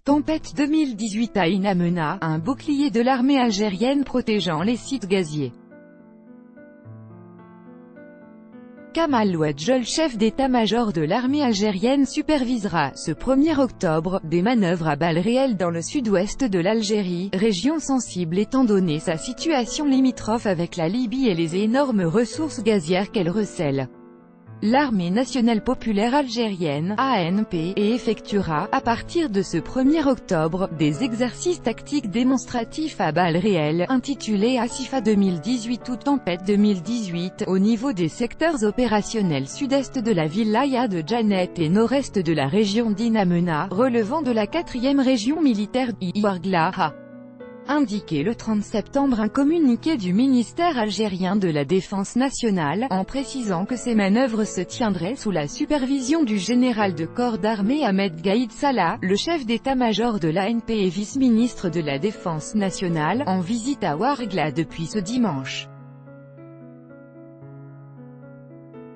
Tempête 2018 à In Amenas, un bouclier de l'armée algérienne protégeant les sites gaziers. Kamal Ouadjol, chef d'état-major de l'armée algérienne, supervisera, ce 1er octobre, des manœuvres à balles réelles dans le sud-ouest de l'Algérie, région sensible étant donné sa situation limitrophe avec la Libye et les énormes ressources gazières qu'elle recèle. L'Armée nationale populaire algérienne, ANP, et effectuera, à partir de ce 1er octobre, des exercices tactiques démonstratifs à balles réelles, intitulés Asifa 2018 ou Tempête 2018, au niveau des secteurs opérationnels sud-est de la wilaya de Djanet et nord-est de la région d'In Amenas, relevant de la 4e région militaire d'Ouargla, a indiqué le 30 septembre un communiqué du ministère algérien de la Défense nationale, en précisant que ces manœuvres se tiendraient sous la supervision du général de corps d'armée Ahmed Gaïd Salah, le chef d'état-major de l'ANP et vice-ministre de la Défense nationale, en visite à Ouargla depuis ce dimanche.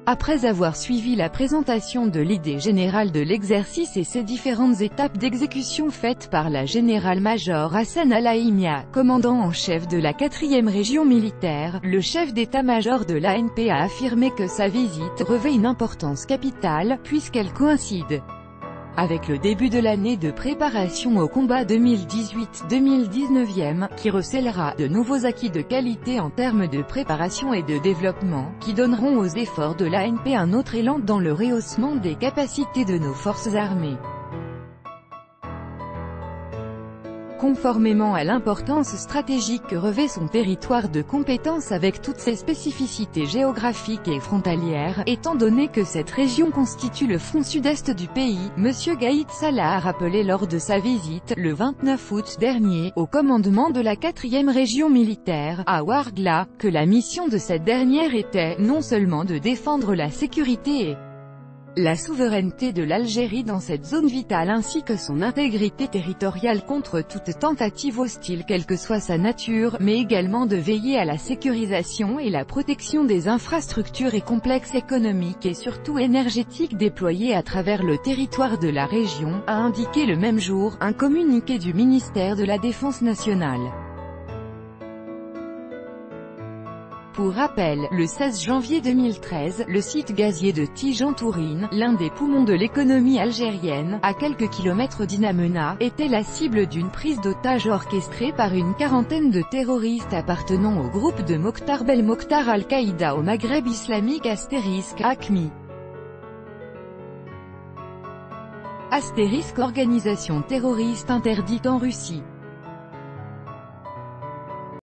Après avoir suivi la présentation de l'idée générale de l'exercice et ses différentes étapes d'exécution faites par la général-major Hassan Al-Aïmia, commandant en chef de la 4e région militaire, le chef d'état-major de l'ANP a affirmé que sa visite revêt une importance capitale, puisqu'elle coïncide avec le début de l'année de préparation au combat 2018-2019, qui recèlera de nouveaux acquis de qualité en termes de préparation et de développement, qui donneront aux efforts de l'ANP un autre élan dans le rehaussement des capacités de nos forces armées. Conformément à l'importance stratégique que revêt son territoire de compétence avec toutes ses spécificités géographiques et frontalières, étant donné que cette région constitue le front sud-est du pays, M. Gaïd Salah a rappelé lors de sa visite, le 29 août dernier, au commandement de la 4e région militaire, à Ouargla, que la mission de cette dernière était, non seulement de défendre la sécurité et la souveraineté de l'Algérie dans cette zone vitale ainsi que son intégrité territoriale contre toute tentative hostile quelle que soit sa nature, mais également de veiller à la sécurisation et la protection des infrastructures et complexes économiques et surtout énergétiques déployés à travers le territoire de la région, a indiqué le même jour, un communiqué du ministère de la Défense nationale. Pour rappel, le 16 janvier 2013, le site gazier de Tijan-Tourine, l'un des poumons de l'économie algérienne, à quelques kilomètres d'In Amenas, était la cible d'une prise d'otages orchestrée par une quarantaine de terroristes appartenant au groupe de Mokhtar Belmokhtar Al-Qaïda au Maghreb islamique *AQMI. * organisation terroriste interdite en Russie.